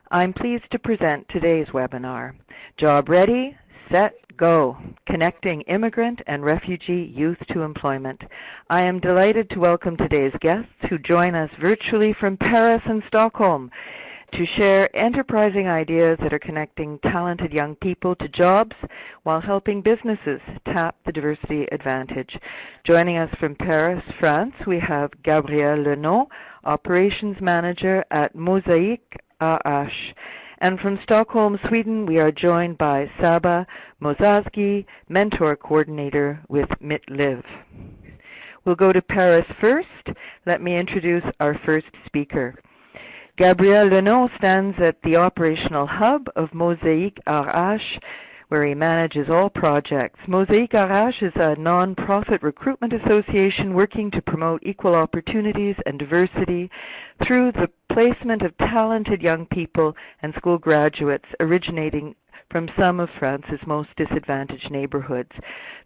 I'm pleased to present today's webinar, Job Ready, Set, Go, Connecting Immigrant and Refugee Youth to Employment. I am delighted to welcome today's guests who join us virtually from Paris and Stockholm to share enterprising ideas that are connecting talented young people to jobs while helping businesses tap the diversity advantage. Joining us from Paris, France, we have Gabrielle Lenaud, Operations Manager at Mozaïk RH. And from Stockholm, Sweden, we are joined by Saba Mozaïk, Mentor Coordinator with Mitt Liv. We'll go to Paris first. Let me introduce our first speaker. Gabrielle Lenaud stands at the operational hub of Mozaïk RH, where he manages all projects. Mozaïk RH is a non-profit recruitment association working to promote equal opportunities and diversity through the placement of talented young people and school graduates originating from some of France's most disadvantaged neighborhoods.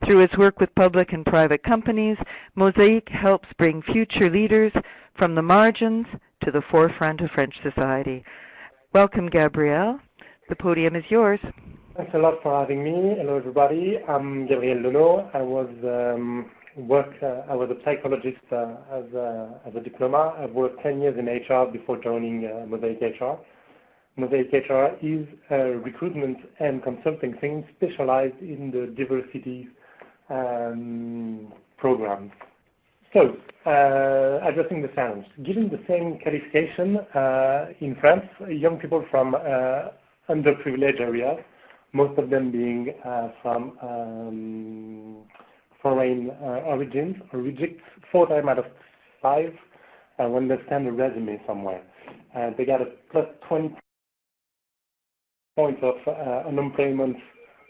Through its work with public and private companies, Mozaïk helps bring future leaders from the margins to the forefront of French society. Welcome, Gabrielle. The podium is yours. Thanks a lot for having me. Hello, everybody. I'm Gabrielle Lenaud. I was a psychologist as a diploma. I've worked 10 years in HR before joining Mozaïk HR. Mozaïk HR is a recruitment and consulting firm specialized in the diversity programs. So, addressing the challenge. Given the same qualification in France, young people from underprivileged areas, most of them being from foreign origins, reject 4 times out of 5 when they send a resume somewhere. They got a plus 20 points of unemployment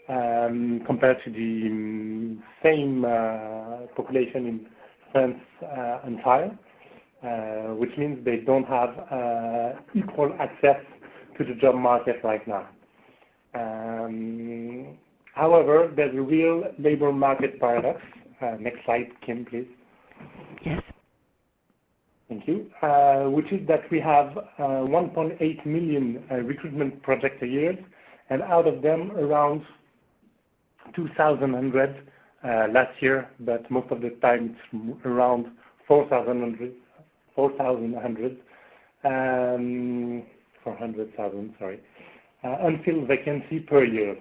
compared to the same population in France entire, which means they don't have equal access to the job market right now. However, there's a real labor market paradox. Next slide, Kim, please. Yes. Thank you. Which is that we have 1.8 million recruitment projects a year, and out of them around 2,100 last year, but most of the time it's around 400,000, sorry, unfilled vacancy per year,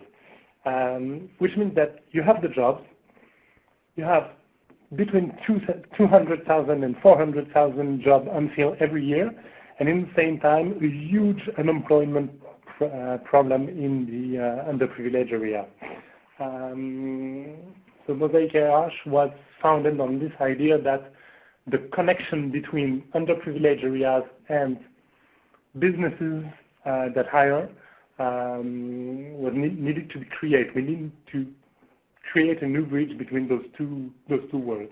which means that you have the jobs, you have between 200,000 and 400,000 jobs unfilled every year, and in the same time a huge unemployment problem in the underprivileged area. So Mozaïk RH was founded on this idea that the connection between underprivileged areas and businesses that hire was needed to be created. We need to create a new bridge between those two worlds.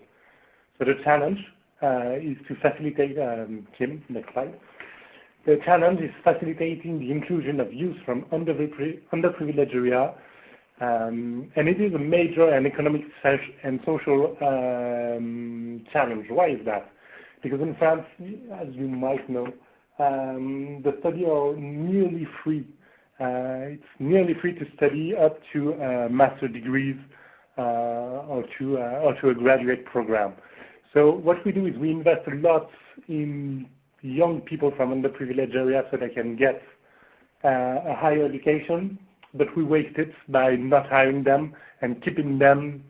So the challenge is to facilitate, Kim, next slide. The challenge is facilitating the inclusion of youth from underprivileged area, and it is a major and economic and social challenge. Why is that? Because in France, as you might know, the studies are nearly free. It's nearly free to study up to master degrees or to a graduate program. So what we do is we invest a lot in young people from underprivileged areas so they can get a higher education, but we waste it by not hiring them and keeping them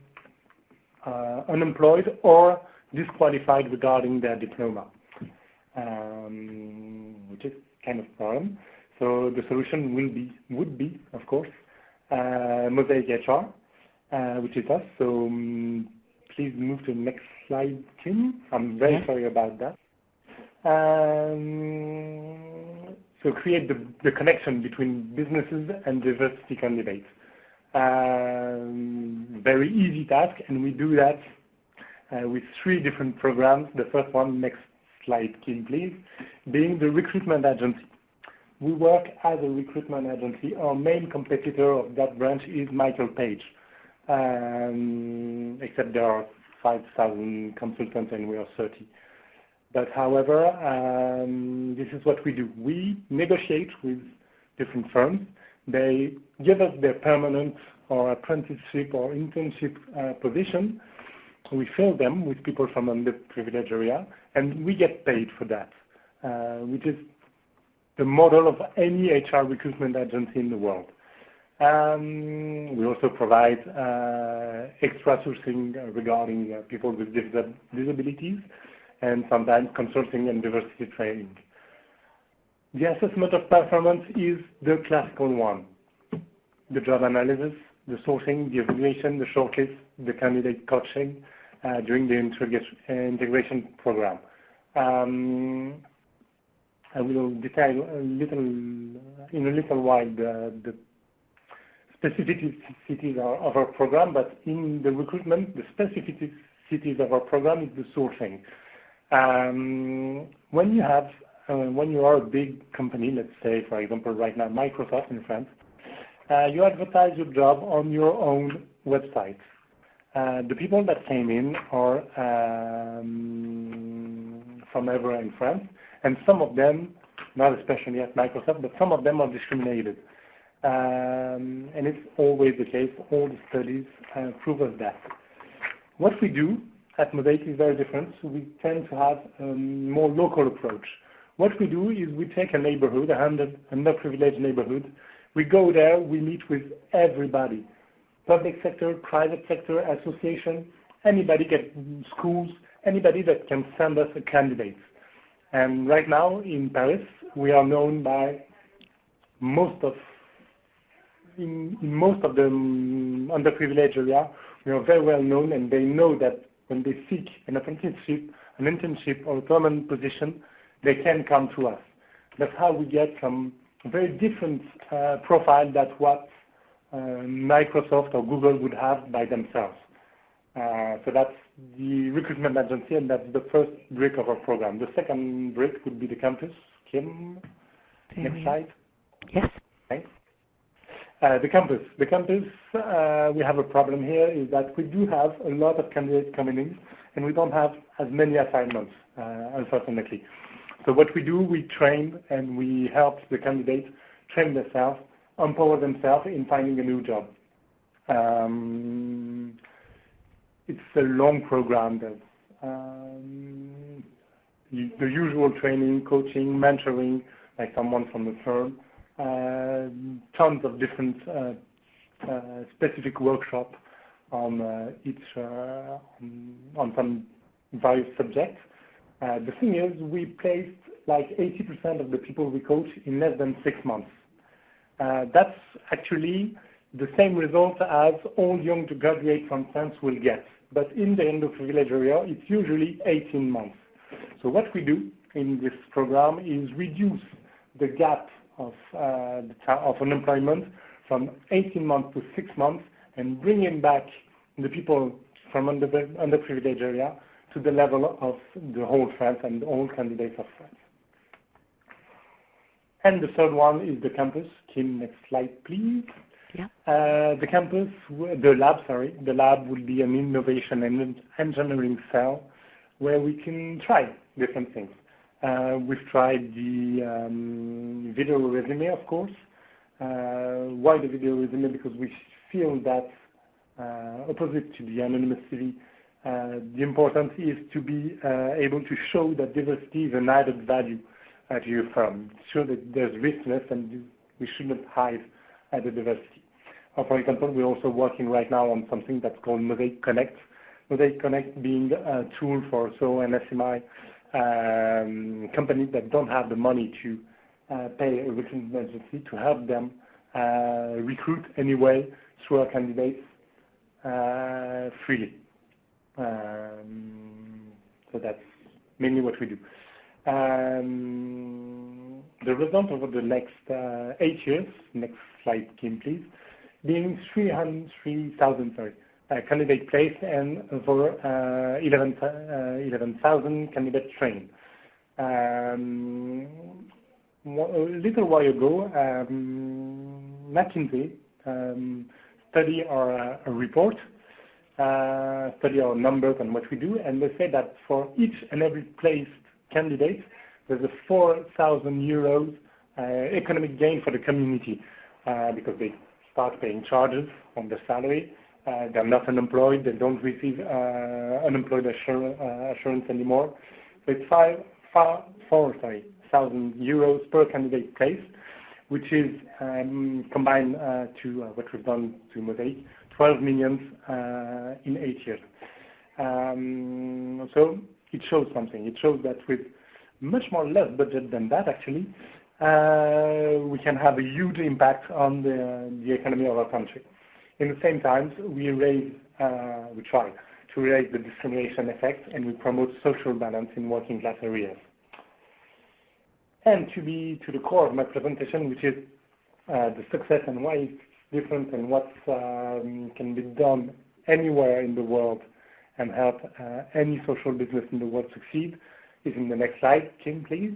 unemployed or disqualified regarding their diploma, which is kind of a problem. So the solution would be, of course, Mozaïk HR, which is us. So please move to the next slide, Kim. I'm very sorry about that. So create the connection between businesses and diversity candidates. Very easy task, and we do that with 3 different programs. The first one, next slide, Kim, please, being the recruitment agency. We work as a recruitment agency. Our main competitor of that branch is Michael Page, except there are 5,000 consultants and we are 30. But however, this is what we do. We negotiate with different firms. They give us their permanent or apprenticeship or internship position. We fill them with people from underprivileged area, and we get paid for that, which is the model of any HR recruitment agency in the world. We also provide extra sourcing regarding people with disabilities, and sometimes consulting and diversity training. The assessment of performance is the classical one: the job analysis, the sourcing, the evaluation, the shortlist, the candidate coaching during the integration program. I will detail in a little while the specificities of our program, but in the recruitment, the specificities of our program is the sourcing. When you are a big company, let's say, for example, right now, Microsoft in France, you advertise your job on your own website. The people that came in are from everywhere in France, and some of them, not especially at Microsoft, but some of them are discriminated. And it's always the case. All the studies prove us that. What we do at Mozaïk is very different. So we tend to have a more local approach. What we do is we take a neighborhood, an underprivileged neighborhood. We go there, we meet with everybody. Public sector, private sector, association, anybody, schools, anybody that can send us a candidate. And right now in Paris, we are known by in most of the underprivileged area, we are very well known, and they know that when they seek an apprenticeship, an internship, or a permanent position, they can come to us. That's how we get some very different profile than what Microsoft or Google would have by themselves. So that's the recruitment agency, and that's the first brick of our program. The second brick would be the campus. Kim, next slide. Yes. Thanks. The campus, we have a problem here is that we do have a lot of candidates coming in, and we don't have as many assignments, unfortunately. So what we do, we train and we help the candidates train themselves, empower themselves in finding a new job. It's a long program. The usual training, coaching, mentoring, like someone from the firm, tons of different specific workshops on on some various subjects. The thing is, we placed like 80% of the people we coach in less than 6 months. That's actually the same result as all young graduates from France will get. But in the underprivileged area, it's usually 18 months. So what we do in this program is reduce the gap of unemployment from 18 months to 6 months and bring in back the people from underprivileged area to the level of the whole France and all candidates of France. And the third one is the campus. Kim, next slide, please. Yeah. The lab will be an innovation and engineering cell where we can try different things. We've tried the video resume, of course. Why the video resume? Because we feel that opposite to the anonymous CV, the importance is to be able to show that diversity is an added value to your firm. Show that there's richness and we shouldn't hide the diversity. For example, we're also working right now on something that's called Mozaïk Connect. Mozaïk Connect being a tool for an SMI companies that don't have the money to pay a recruitment agency to help them recruit anyway through our candidates freely. So that's mainly what we do. The result over the next 8 years, next slide, Kim, please, being 3,000 candidate placed and over 11,000 candidates trained. A little while ago, McKinsey studied our report, study our numbers and what we do, and they say that for each and every placed candidate, there's a 4,000 euros economic gain for the community because they start paying charges on their salary. They're not unemployed. They don't receive unemployed assurance anymore. So it's 4,000 euros per candidate place, which is combined to what we've done to Mozaïk, 12 million in 8 years. So it shows something. It shows that with much more less budget than that, actually, we can have a huge impact on the economy of our country. In the same time, we try to raise the discrimination effect, and we promote social balance in working class areas. And to the core of my presentation, which is the success and why it's different and what can be done anywhere in the world and help any social business in the world succeed, is in the next slide, Kim, please,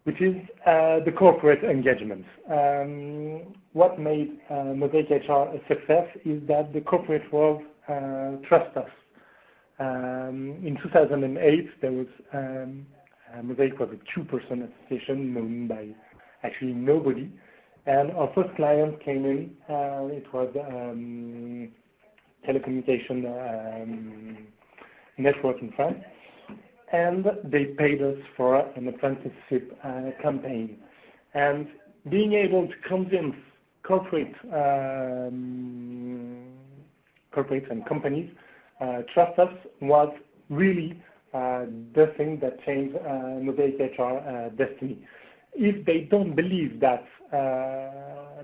which is the corporate engagement. What made Mozaïk HR a success is that the corporate world trusts us. In 2008, there was Mozaïk was a 2% association known by actually nobody, and our first client came in. It was telecommunication network in France, and they paid us for an apprenticeship campaign. And being able to convince corporates and companies trust us was really the thing that changed Mozaïk HR destiny. If they don't believe that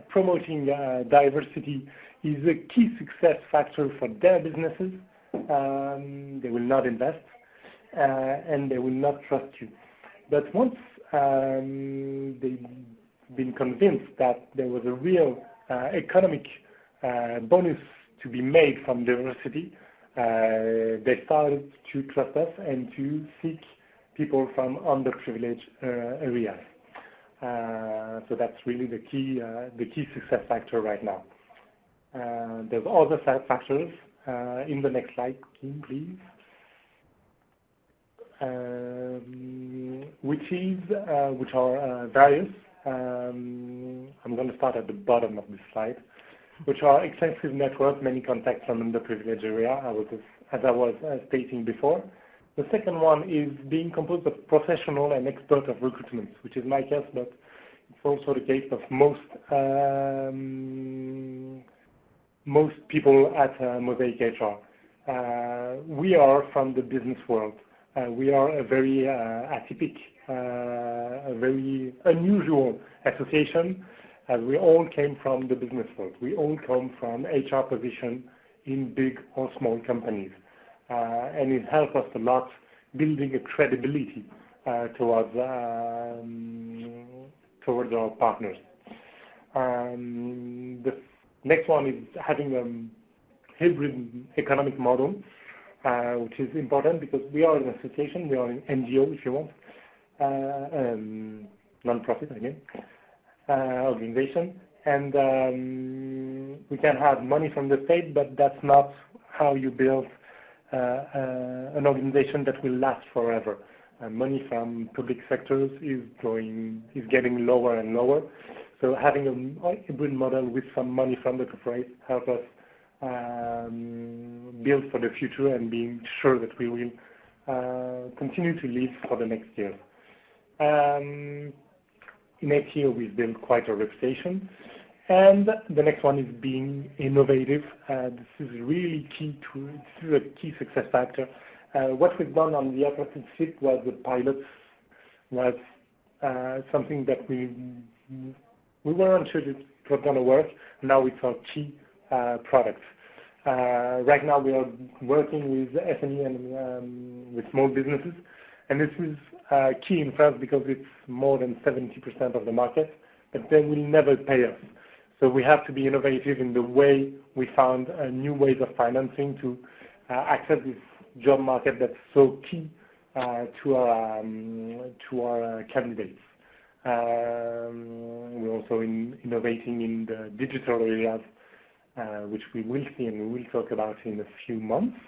promoting diversity is a key success factor for their businesses, they will not invest and they will not trust you. But once they've been convinced that there was a real economic bonus to be made from diversity, they started to trust us and to seek people from underprivileged areas. So that's really the key success factor right now. There's other factors in the next slide, please, which are various. I'm going to start at the bottom of this slide, which are extensive network, many contacts from underprivileged area, as I was stating before. The second one is being composed of professional and expert of recruitment, which is my case, but it's also the case of most people at Mozaïk HR. We are from the business world. We are a very atypical, a very unusual association, as we all came from the business world. We all come from HR position in big or small companies. And it helps us a lot building a credibility towards our partners. The next one is having a hybrid economic model, which is important because we are an association, we are an NGO, if you want, non-profit, I mean, organization, and we can have money from the state, but that's not how you build an organization that will last forever. Money from public sectors is getting lower and lower. So having a hybrid model with some money from the corporate helps us build for the future and being sure that we will continue to live for the next years. In 8 years, we've built quite a reputation. And the next one is being innovative. This is really key this is a key success factor. What we've done on the apprenticeship was the pilots, was something that we weren't sure it was going to work. Now it's our key product. Right now we are working with SME and with small businesses, and this is key in France because it's more than 70% of the market, but they will never pay us. So we have to be innovative in the way we found new ways of financing to access this job market that's so key to our candidates. We're also innovating in the digital areas, which we will see and we will talk about in a few months.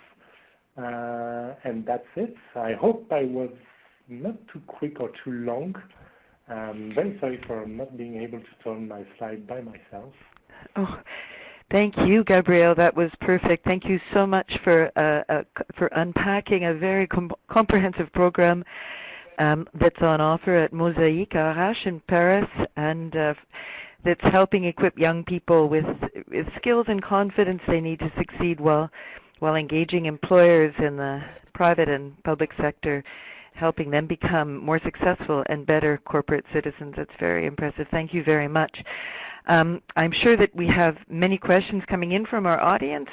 And that's it. I hope I was not too quick or too long. I'm very sorry for not being able to turn my slide by myself. Oh, thank you, Gabrielle. That was perfect. Thank you so much for unpacking a very comprehensive program that's on offer at Mozaïk RH in Paris, and that's helping equip young people with skills and confidence they need to succeed while engaging employers in the private and public sector, helping them become more successful and better corporate citizens. That's very impressive. Thank you very much. I'm sure that we have many questions coming in from our audience,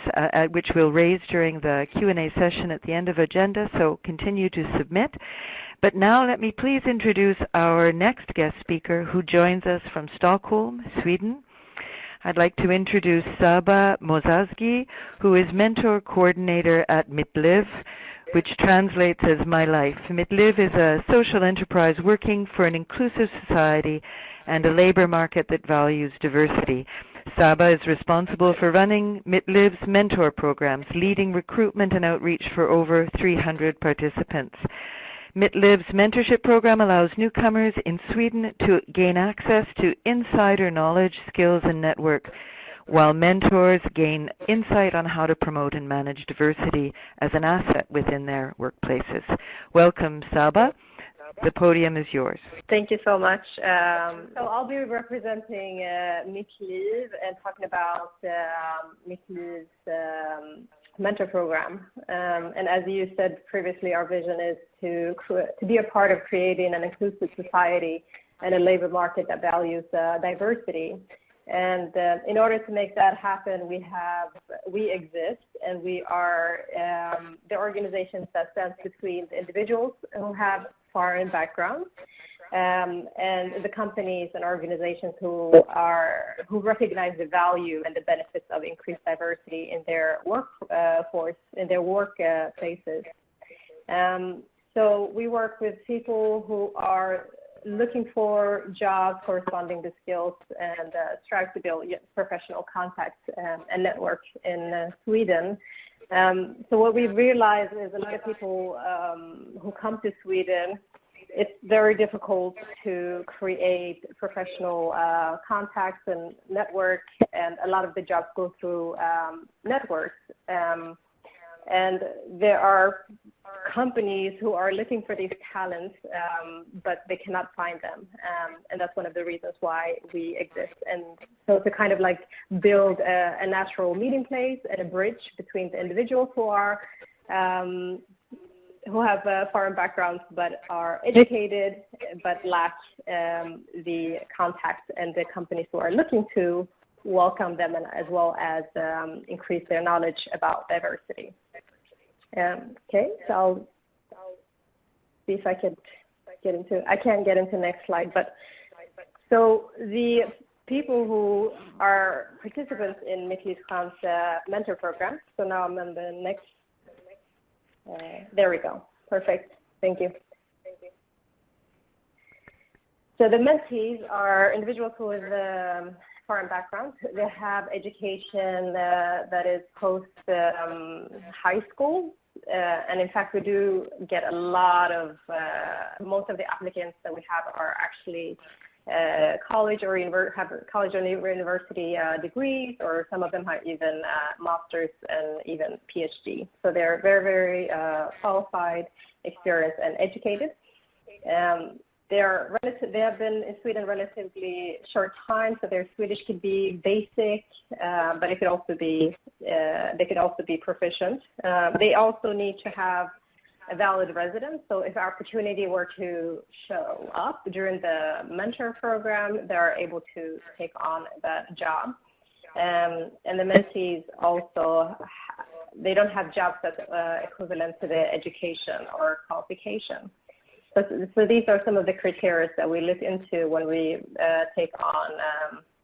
which we'll raise during the Q&A session at the end of agenda, so continue to submit. But now let me please introduce our next guest speaker who joins us from Stockholm, Sweden. I'd like to introduce Saba Mozaïk, who is mentor coordinator at Mitt Liv, which translates as My Life. Mitt Liv is a social enterprise working for an inclusive society and a labor market that values diversity. Saba is responsible for running Mitt Liv's mentor programs, leading recruitment and outreach for over 300 participants. Mitt Liv's mentorship program allows newcomers in Sweden to gain access to insider knowledge, skills, and network, while mentors gain insight on how to promote and manage diversity as an asset within their workplaces. Welcome, Saba. The podium is yours. Thank you so much. So I'll be representing Mitt Liv and talking about Mitt Liv's mentor program. And as you said previously, our vision is to be a part of creating an inclusive society and a labor market that values diversity. And in order to make that happen, we exist, and we are the organizations that stands between the individuals who have foreign backgrounds and the companies and organizations who recognize the value and the benefits of increased diversity in their workforce, in their workplaces. So we work with people who are looking for jobs corresponding to skills and strive to build professional contacts and networks in Sweden. So what we realize is a lot of people who come to Sweden, it's very difficult to create professional contacts and network, and a lot of the jobs go through networks. And there are companies who are looking for these talents, but they cannot find them. And that's one of the reasons why we exist. And so to kind of like build a natural meeting place and a bridge between the individuals who have foreign backgrounds but are educated but lack the contacts, and the companies who are looking to welcome them, and as well as increase their knowledge about diversity. Okay, so I'll see if I can get into, I can't get into the next slide, but so the people who are participants in Mitt Liv's mentor program, so now I'm on the next, there we go, perfect, thank you. So the mentees are individuals who have foreign backgrounds. They have education that is post high school, and in fact we do get a lot of, most of the applicants that we have are actually college or university degrees, or some of them have even masters and even PhD. So they're very, very qualified, experienced, and educated. They have been in Sweden relatively short time, so their Swedish could be basic, but it could also be they could also be proficient. They also need to have a valid residence. So if opportunity were to show up during the mentor program, they are able to take on that job. And the mentees also, they don't have jobs that's equivalent to the education or qualification. So these are some of the criteria that we look into when we take on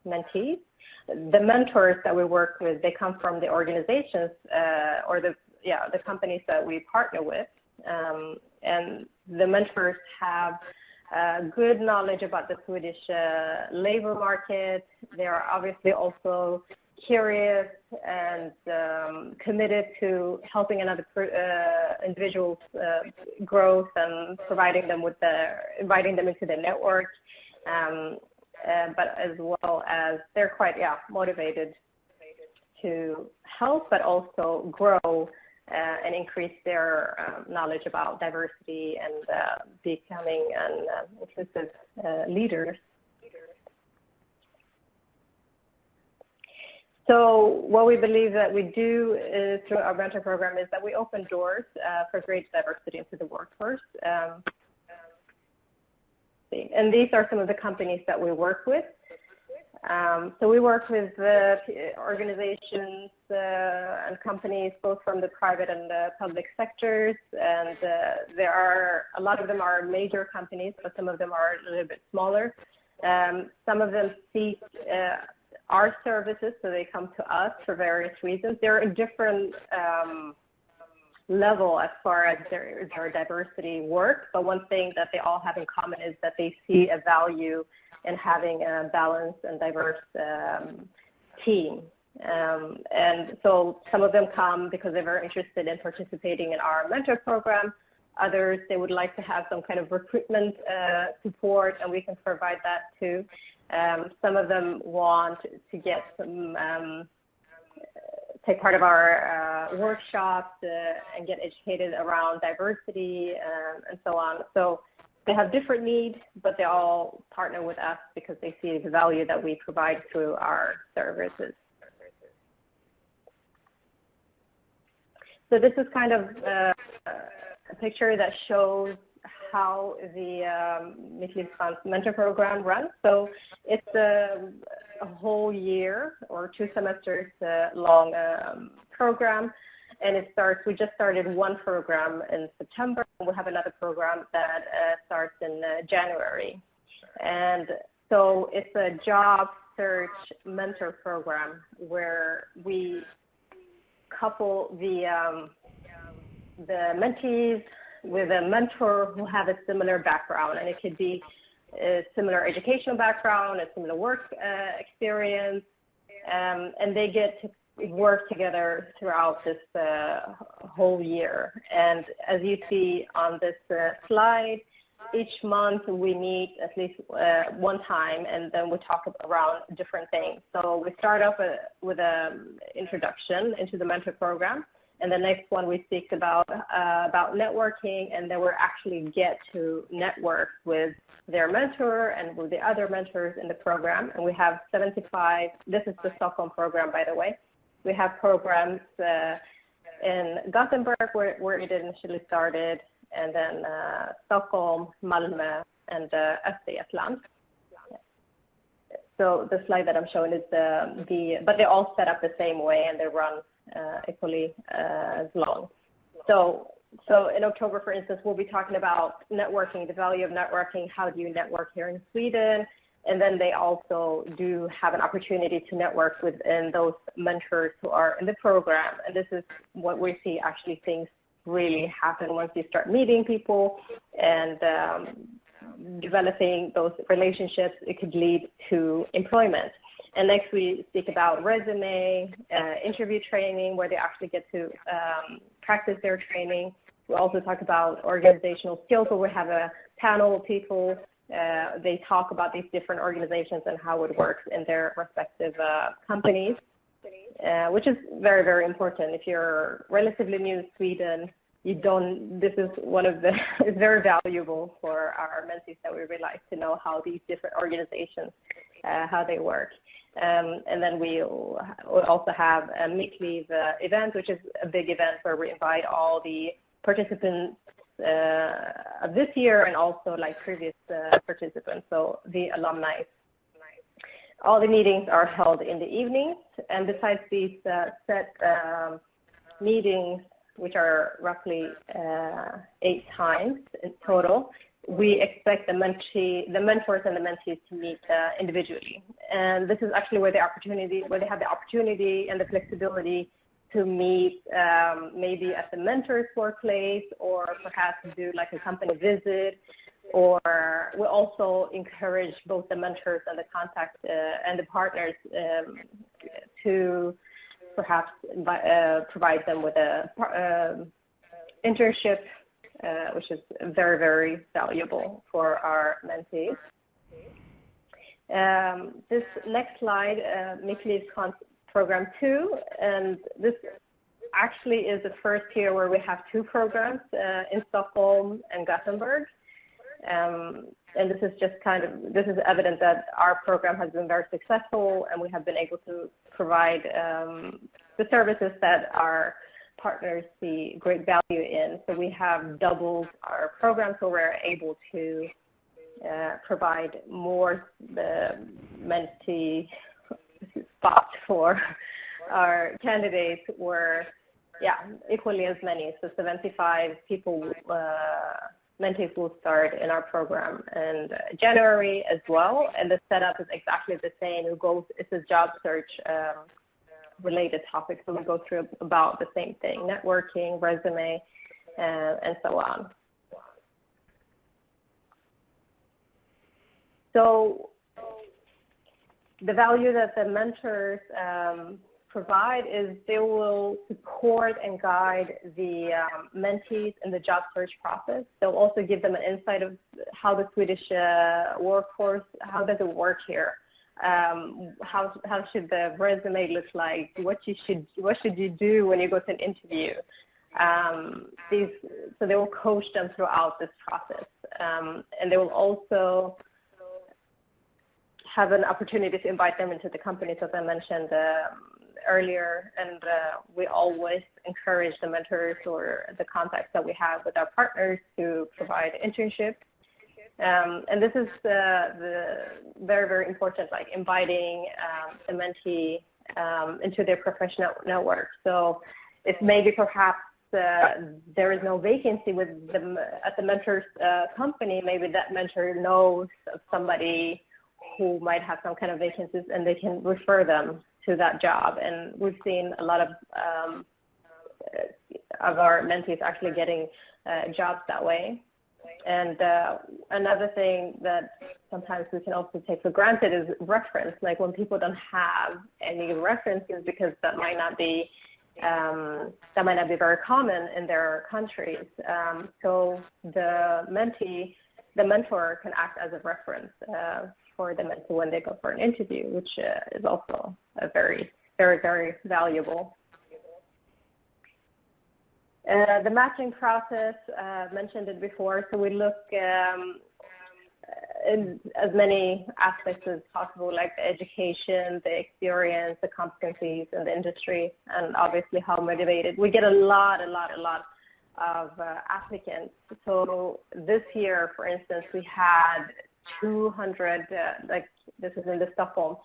mentees. The mentors that we work with, they come from the organizations or the companies that we partner with. And the mentors have good knowledge about the Swedish labor market. They are obviously also curious and committed to helping another individual's growth and inviting them into the network. but as well as they're quite motivated to help, but also grow and increase their knowledge about diversity and becoming an inclusive leaders. So what we believe that we do through our mentor program is that we open doors for great diversity into the workforce. And these are some of the companies that we work with. So we work with organizations and companies both from the private and the public sectors, and there are a lot of them are major companies, but some of them are a little bit smaller. Some of them seek our services, so they come to us for various reasons. They're a different level as far as their diversity work, but one thing that they all have in common is that they see a value in having a balanced and diverse team. And so some of them come because they're very interested in participating in our mentor program. Others, they would like to have some kind of recruitment support, and we can provide that too. Some of them want to get some, take part of our workshops and get educated around diversity and so on. So they have different needs, but they all partner with us because they see the value that we provide through our services. So this is kind of a picture that shows how the Mitt Liv mentor program runs. So it's a whole year or 2 semesters long program, and it starts. We just started one program in September, and we have another program that starts in January. And so it's a job search mentor program where we couple the mentees with a mentor who have a similar background, and it could be a similar educational background, a similar work experience, and they get to work together throughout this whole year. And as you see on this slide, each month we meet at least one time, and then we talk around different things. So we start off with an introduction into the mentor program, and the next one we speak about networking, and then we actually get to network with their mentor and with the other mentors in the program. And we have 75, this is the Stockholm program, by the way. We have programs in Gothenburg where it initially started, and then Stockholm, Malmö, and Östergötland. So the slide that I'm showing is but they're all set up the same way, and they run equally as long. So in October, for instance, we'll be talking about networking, the value of networking, how do you network here in Sweden, and then they also do have an opportunity to network within those mentors who are in the program. And this is what we see, actually things really happen once you start meeting people and developing those relationships. It could lead to employment. And next we speak about resume, interview training, where they actually get to practice their training. We also talk about organizational skills, where we have a panel of people. They talk about these different organizations and how it works in their respective companies, which is very, very important. If you're relatively new to Sweden, this is one of the, it's very valuable for our mentees that we really like to know how these different organizations, how they work. And then we'll also have a Mitt Liv event, which is a big event where we invite all the participants of this year and also like previous participants, so the alumni. All the meetings are held in the evenings, and besides these set meetings, which are roughly 8 times in total, we expect the mentors and the mentees to meet individually. And this is actually where they have the opportunity and the flexibility to meet maybe at the mentor's workplace, or perhaps do like a company visit, or we also encourage both the mentors and the contact and the partners to perhaps provide them with a internship, which is very, very valuable for our mentees. This next slide, Mitt Liv Program 2, and this actually is the first year where we have 2 programs in Stockholm and Gothenburg. And this is just this is evidence that our program has been very successful, and we have been able to provide the services that our partners see great value in. So we have doubled our program, so we're able to provide more mentee spots for our candidates, were equally as many. So 75 people, mentees will start in our program in January as well, and the setup is exactly the same. It's a job search related topic, so we go through about the same thing: networking, resume, and so on. So the value that the mentors provide is they will support and guide the mentees in the job search process. They'll also give them an insight of how the Swedish workforce, how does it work here? How should the resume look like? What should you do when you go to an interview? So they will coach them throughout this process, and they will also have an opportunity to invite them into the companies, as I mentioned earlier, and we always encourage the mentors or the contacts that we have with our partners to provide internships. And this is the very, very important, like inviting the mentee into their professional network. So if maybe perhaps there is no vacancy with them at the mentor's company, maybe that mentor knows of somebody who might have some kind of vacancies, and they can refer them to that job. And we've seen a lot of our mentees actually getting jobs that way. And another thing that sometimes we can also take for granted is reference. Like when people don't have any references, because that might not be very common in their countries. So the mentor can act as a reference for the mentee when they go for an interview, which is also a very, very, very valuable. The matching process, mentioned it before, so we look in as many aspects as possible, like the education, the experience, the competencies in the industry, and obviously how motivated. We get a lot of applicants. So this year, for instance, we had 200, like this is in the Stockholm,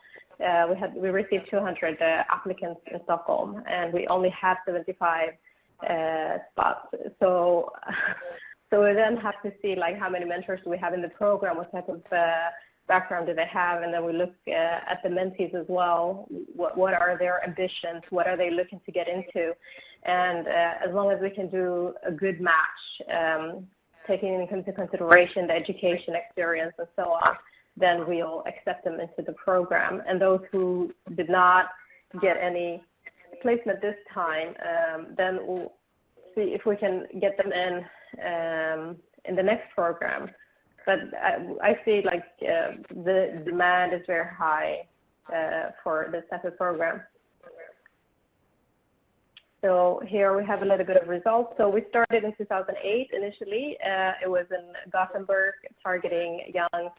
we received 200 applicants in Stockholm, and we only have 75 spots. So we then have to see like how many mentors do we have in the program, what type of background do they have, and then we look at the mentees as well. What are their ambitions? What are they looking to get into? And as long as we can do a good match, taking into consideration the education, experience, and so on, then we'll accept them into the program. And those who did not get any placement this time, then we'll see if we can get them in the next program. But I see like the demand is very high for this type of program. So here we have a little bit of results. So we started in 2008 initially. It was in Gothenburg, targeting young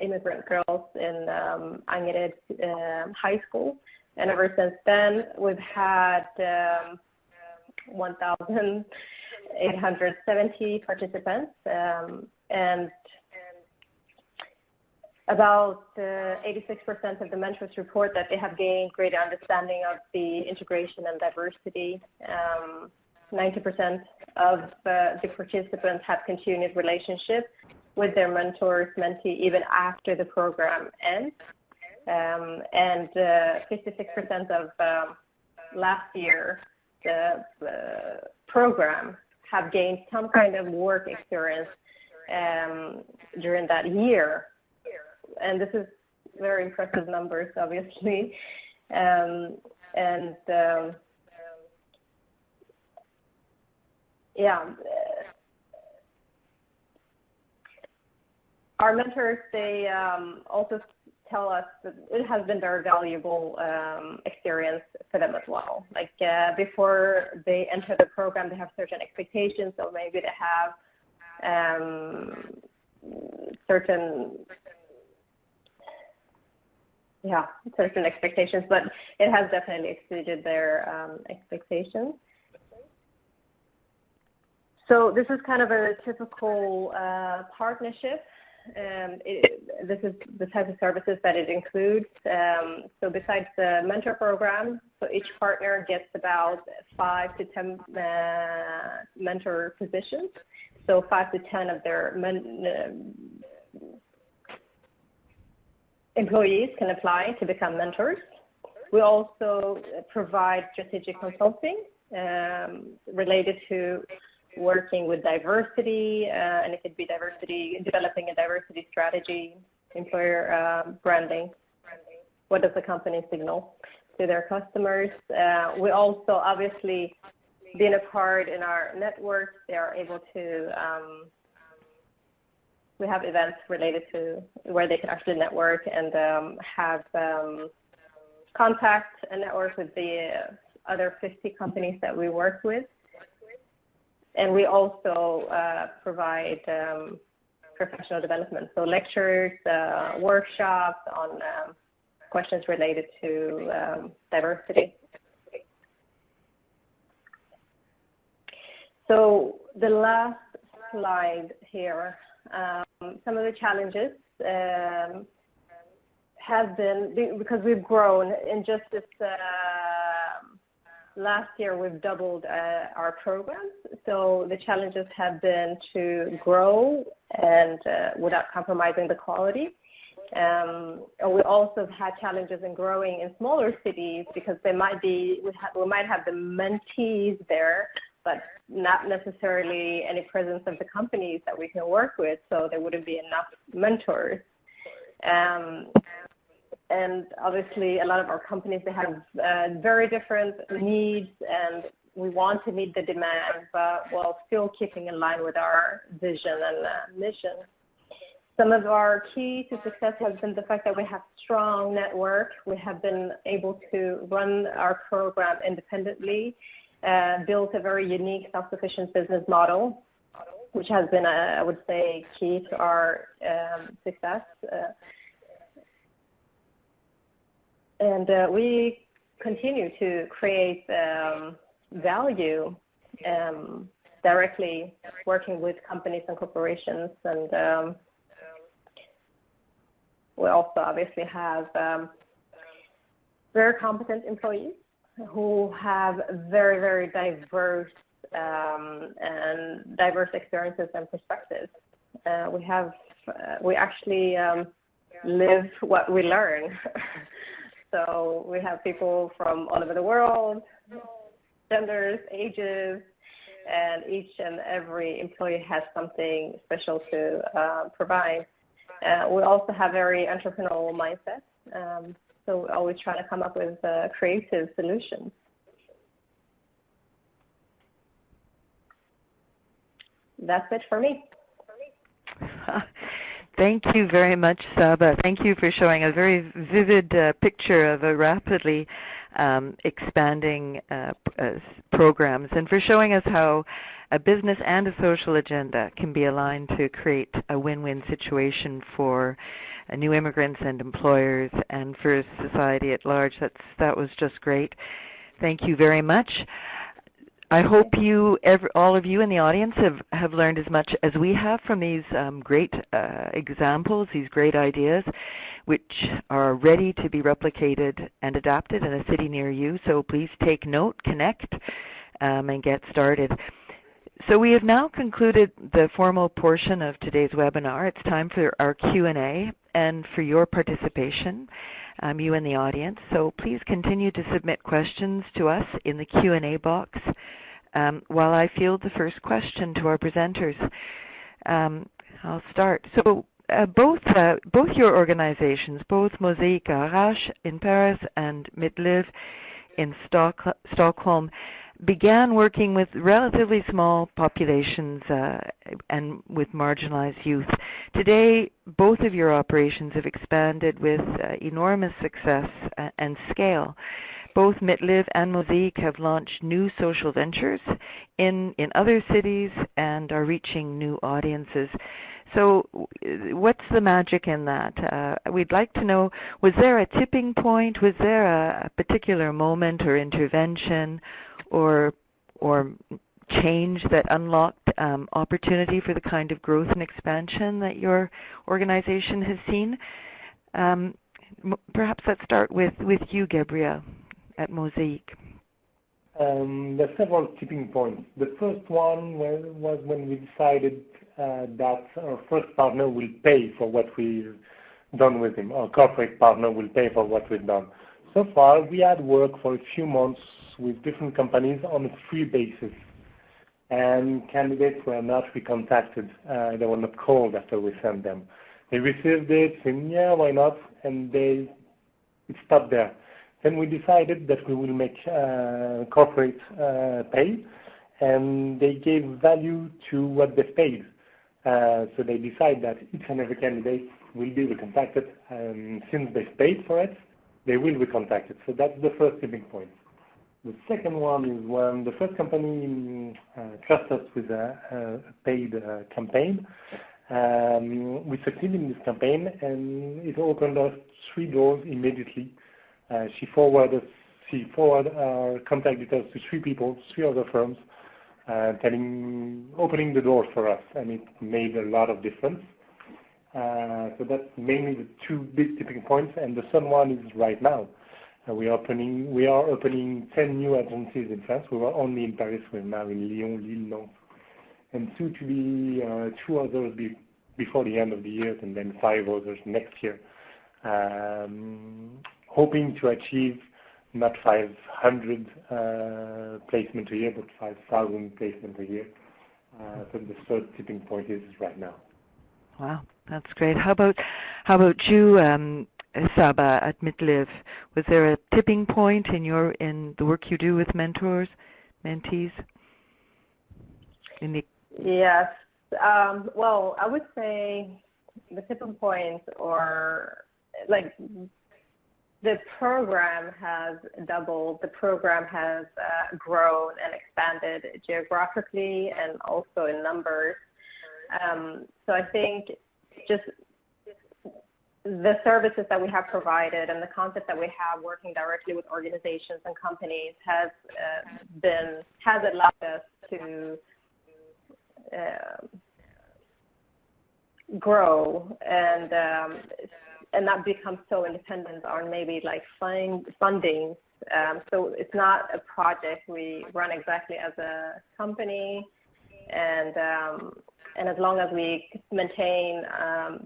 immigrant girls in Angered high school. And ever since then, we've had 1,870 participants, and about 86% of the mentors report that they have gained greater understanding of the integration and diversity. 90% of the participants have continued relationships with their mentors, mentee, even after the program ends. And 56% of last year, the program have gained some kind of work experience during that year. And this is very impressive numbers, obviously. Our mentors, they also tell us that it has been very valuable experience for them as well. Like before they enter the program, they have certain expectations, so maybe they have certain expectations, but it has definitely exceeded their expectations. So this is kind of a typical partnership. This is the type of services that it includes. So besides the mentor program, so each partner gets about 5 to 10 mentor positions. So 5 to 10 of their employees can apply to become mentors. We also provide strategic consulting related to working with diversity, and it could be diversity, developing a diversity strategy, employer branding. What does the company signal to their customers? We also, obviously, being a part in our network, they are able to, we have events related to where they can actually network and have contact and network with the other 50 companies that we work with. And we also provide professional development, so lectures, workshops on questions related to diversity. So the last slide here, some of the challenges have been, because we've grown in just this last year, we've doubled our programs. So the challenges have been to grow and without compromising the quality. And we also have had challenges in growing in smaller cities because they might be, we might have the mentees there, but not necessarily any presence of the companies that we can work with, so there wouldn't be enough mentors. And obviously, a lot of our companies, they have very different needs, and we want to meet the demand, but while still keeping in line with our vision and mission. Some of our key to success has been the fact that we have strong network. We have been able to run our program independently, built a very unique self-sufficient business model, which has been, I would say, key to our success. And we continue to create value directly working with companies and corporations. And we also obviously have very competent employees who have very, very diverse and diverse experiences and perspectives. We actually live what we learn. So we have people from all over the world, genders, ages, and each and every employee has something special to provide. We also have very entrepreneurial mindset, so we're always trying to come up with creative solutions. That's it for me. Thank you very much, Saba. Thank you for showing a very vivid picture of a rapidly expanding programs, and for showing us how a business and a social agenda can be aligned to create a win-win situation for new immigrants and employers and for society at large. That was just great. Thank you very much. I hope all of you in the audience have learned as much as we have from these great examples, these great ideas, which are ready to be replicated and adapted in a city near you. So please take note, connect, and get started. So we have now concluded the formal portion of today's webinar. It's time for our Q&A and for your participation, you in the audience. So please continue to submit questions to us in the Q&A box while I field the first question to our presenters. I'll start. So both your organizations, both Mozaïk RH in Paris and Mitt Liv in Stockholm, began working with relatively small populations and with marginalized youth. Today, both of your operations have expanded with enormous success and scale. Both Mitt Liv and Mozaïk have launched new social ventures in other cities and are reaching new audiences. So what's the magic in that? We'd like to know, was there a tipping point? Was there a particular moment or intervention or change that unlocked opportunity for the kind of growth and expansion that your organization has seen? Perhaps let's start with you, Gabrielle, at Mozaïk. There are several tipping points. The first one was when we decided that our first partner will pay for what we've done with him. Our corporate partner will pay for what we've done. So far, we had worked for a few months with different companies on a free basis. And candidates were not recontacted. They were not called after we sent them. They received it, saying, yeah, why not? And it stopped there. Then we decided that we will make corporate pay, and they gave value to what they paid. So they decide that each and every candidate will be recontacted, and since they paid for it, they will recontacted. So that's the first tipping point. The second one is when the first company trusted us with a paid campaign. We succeeded in this campaign, and it opened us 3 doors immediately. She forwarded our contact details to 3 people, 3 other firms, opening the doors for us, and it made a lot of difference. So that's mainly the 2 big tipping points, and the third one is right now. We are opening 10 new agencies in France. We were only in Paris. We're now in Lyon, Lille, Nantes, and soon to be 2 others before the end of the year, and then 5 others next year. Hoping to achieve not 500 placements a year, but 5,000 placements a year. So the third tipping point is right now. Wow, that's great. How about you, Saba at Mitt Liv? Was there a tipping point in the work you do with mentors, mentees? Yes. Well, I would say the tipping point, or like, the program has doubled. The program has grown and expanded geographically and also in numbers. So I think just the services that we have provided and the concept that we have working directly with organizations and companies has allowed us to grow and not become so independent on maybe like funding. So it's not a project we run exactly as a company, and as long as we maintain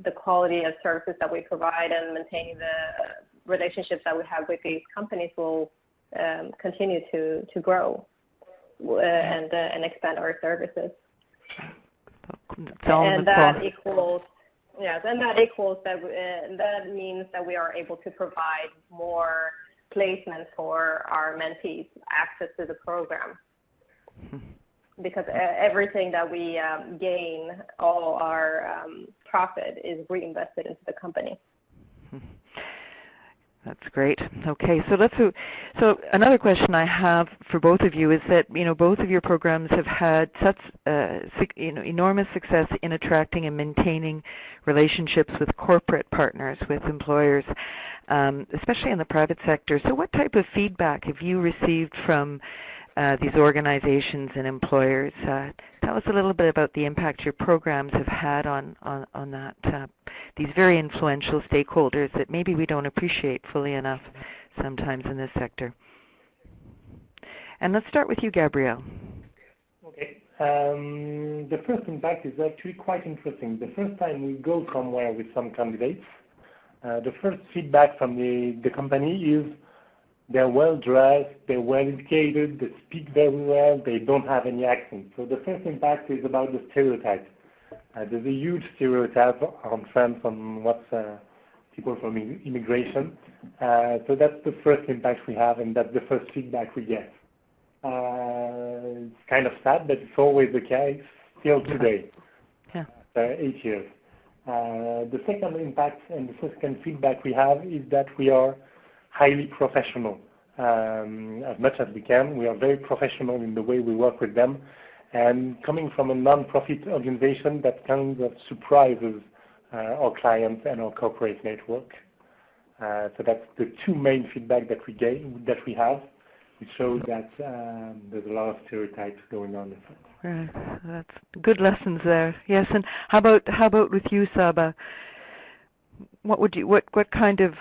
the quality of services that we provide and maintain the relationships that we have with these companies, we'll continue to grow and expand our services. And that equals. Yes, and that that means that we are able to provide more placements for our mentees, access to the program. Because everything that we gain, all our profit is reinvested into the company. That's great. Okay, so another question I have for both of you is that both of your programs have had such enormous success in attracting and maintaining relationships with corporate partners, with employers, especially in the private sector. So what type of feedback have you received from these organizations and employers? Tell us a little bit about the impact your programs have had on that, these very influential stakeholders that maybe we don't appreciate fully enough sometimes in this sector. And let's start with you, Gabrielle. Okay. The first impact is actually quite interesting. The first time we go somewhere with some candidates, the first feedback from the company is they're well-dressed, they're well-educated, they speak very well, they don't have any accent. So the first impact is about the stereotype. There's a huge stereotype on France on what's people from immigration. So that's the first impact we have, and that's the first feedback we get. It's kind of sad, but it's always the case still today, after 8 years. The second impact and the second feedback we have is that we are highly professional. As much as we can, we are very professional in the way we work with them. And coming from a non-profit organization, that kind of surprises our clients and our corporate network. So that's the two main feedback that we have. It shows that there's a lot of stereotypes going on. That's good lessons there. Yes, and how about with you, Saba? What kind of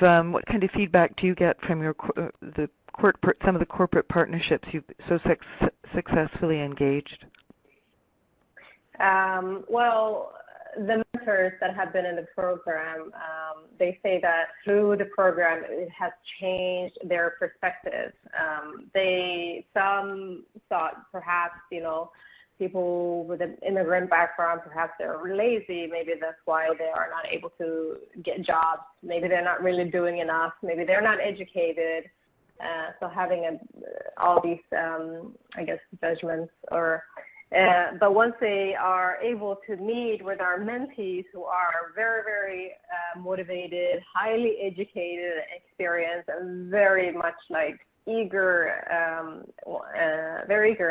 feedback do you get from your some of the corporate partnerships you've so successfully engaged? Well, the mentors that have been in the program, they say that through the program it has changed their perspective. Some thought perhaps, people with an immigrant background, perhaps they're lazy. Maybe that's why they are not able to get jobs. Maybe they're not really doing enough. Maybe they're not educated. So having all these, judgments but once they are able to meet with our mentees who are very, very motivated, highly educated, experienced, and very much very eager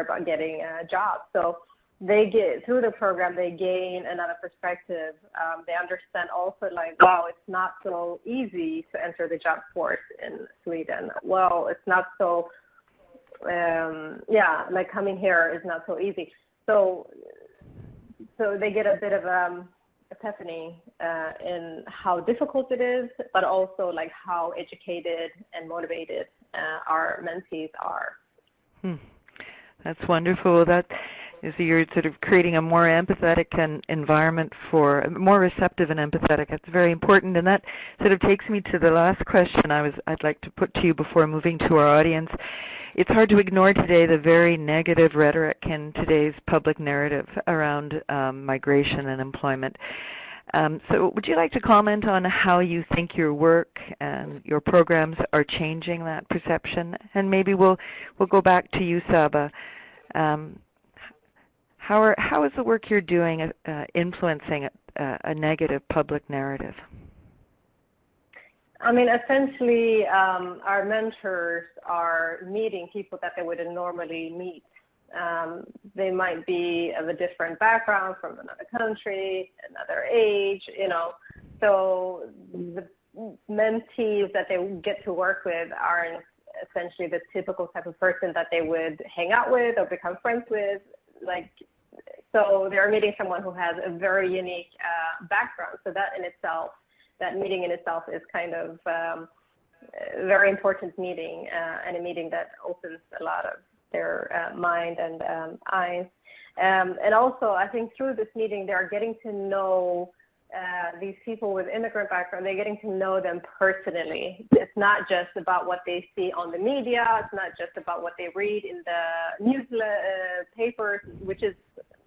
about getting a job. So through the program, they gain another perspective. They understand also wow, it's not so easy to enter the job force in Sweden. Well, it's not so, coming here is not so easy. So they get a bit of epiphany in how difficult it is, but also how educated and motivated our mentees are. That's wonderful. That is, you're sort of creating a more empathetic environment more receptive and empathetic. That's very important, and that sort of takes me to the last question I'd like to put to you before moving to our audience. It's hard to ignore today the very negative rhetoric in today's public narrative around migration and employment. So would you like to comment on how you think your work and your programs are changing that perception? And maybe we'll go back to you, Saba. How is the work you're doing influencing a negative public narrative? I mean, essentially, our mentors are meeting people that they wouldn't normally meet. They might be of a different background, from another country, another age, So the mentees that they get to work with aren't essentially the typical type of person that they would hang out with or become friends with. So they're meeting someone who has a very unique background. So that meeting in itself is kind of a very important meeting, and a meeting that opens a lot of their mind and eyes. And also, I think through this meeting, they are getting to know these people with immigrant background. They're getting to know them personally. It's not just about what they see on the media. It's not just about what they read in the newspapers, which is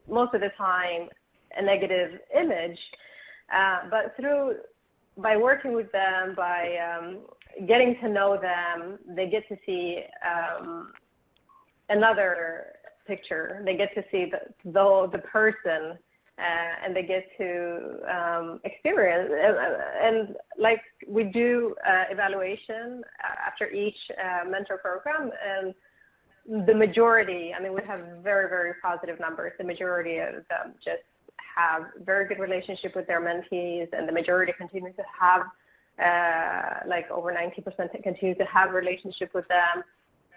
most of the time a negative image. But by working with them, by getting to know them, they get to see another picture. They get to see the person, and they get to experience. And we do evaluation after each mentor program, and the majority, we have very, very positive numbers. The majority of them just have very good relationship with their mentees, and the majority continue to have, over 90% continue to have a relationship with them.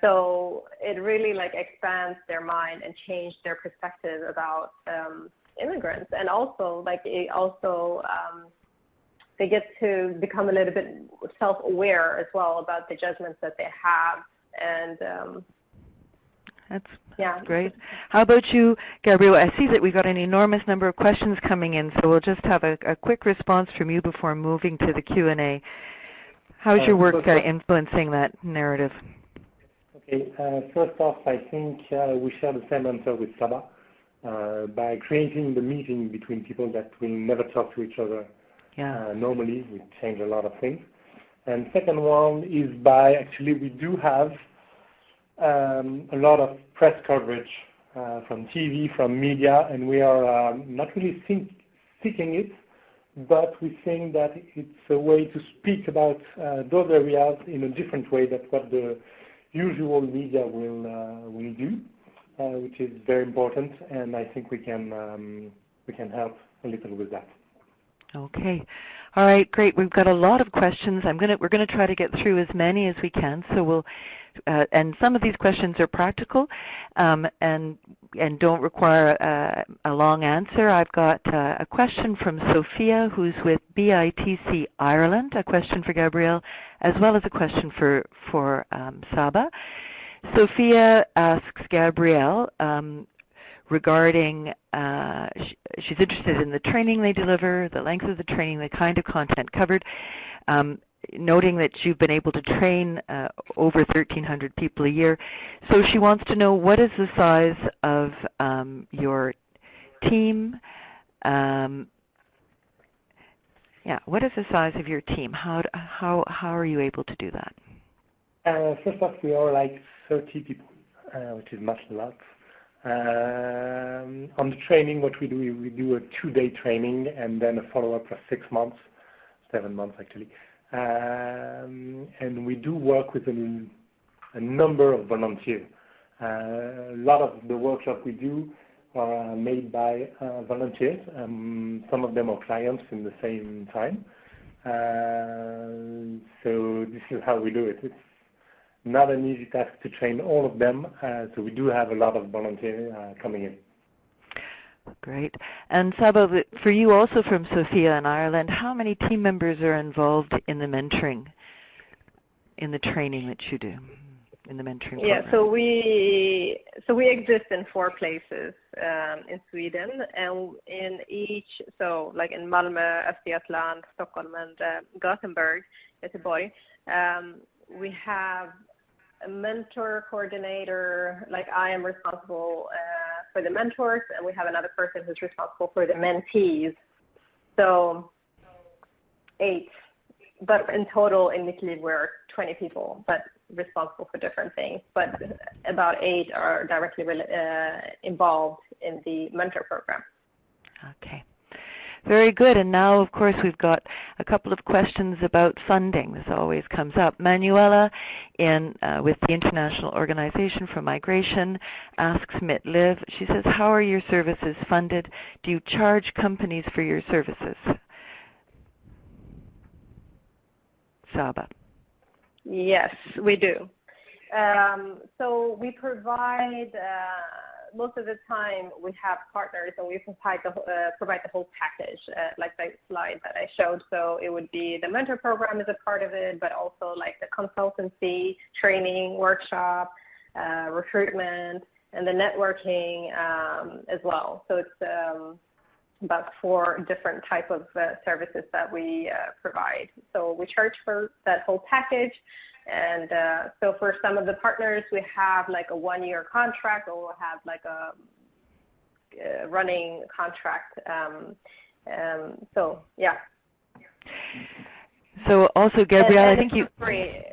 So it really expands their mind and change their perspective about immigrants. And also they get to become a little bit self-aware as well about the judgments that they have. And That's great. How about you, Gabriel? I see that we've got an enormous number of questions coming in, so we'll just have a quick response from you before moving to the Q&A. How's your work influencing that narrative? Okay, first off, I think we share the same answer with Saba. By creating the meeting between people that will never talk to each other normally, we change a lot of things. And second one is by, actually, we do have a lot of press coverage from TV, from media, and we are not really seeking it, but we think that it's a way to speak about those areas in a different way than what the usual media will do, which is very important, and I think we can help a little with that. Okay. All right, great. We've got a lot of questions. We're gonna try to get through as many as we can. So we'll, and some of these questions are practical, and don't require a long answer. I've got a question from Sophia, who's with BITC Ireland. A question for Gabrielle, as well as a question for Saba. Sophia asks Gabrielle regarding, she's interested in the training they deliver, the length of the training, the kind of content covered, noting that you've been able to train over 1,300 people a year. So she wants to know, what is the size of your team? What is the size of your team? How are you able to do that? First off, we are like 30 people, which is much a lot. On the training, what we do, we do a 2-day training and then a follow-up for 6 months, 7 months actually. And we do work with a number of volunteers. A lot of the workshops we do are made by volunteers. Some of them are clients in the same time. So this is how we do it. It's not an easy task to train all of them, so we do have a lot of volunteers coming in. Great. And Saba, for you also from Sophia in Ireland, how many team members are involved in the mentoring, in the training that you do, in the mentoring program? Yeah, so we exist in 4 places in Sweden, and in each, so like in Malmö, Östergötland, Stockholm, and Gothenburg, Göteborg, we have a mentor coordinator, like I am responsible for the mentors, and we have another person who's responsible for the mentees. So 8, but in total in Mitt Liv we're 20 people, but responsible for different things. But about 8 are directly involved in the mentor program. Okay. Very good. And now, of course, we've got a couple of questions about funding. This always comes up. Manuela, with the International Organization for Migration, asks Mitt Liv. She says, how are your services funded? Do you charge companies for your services? Saba. Yes, we do. So we provide, most of the time we have partners and we provide the whole package, like the slide that I showed. So it would be the mentor program is a part of it, but also like the consultancy, training, workshop, recruitment, and the networking as well. So it's about 4 different type of services that we provide. So we charge for that whole package. And so for some of the partners, we have like a 1-year contract, or we'll have like a running contract. So, yeah. So also, Gabrielle, I think you... Free.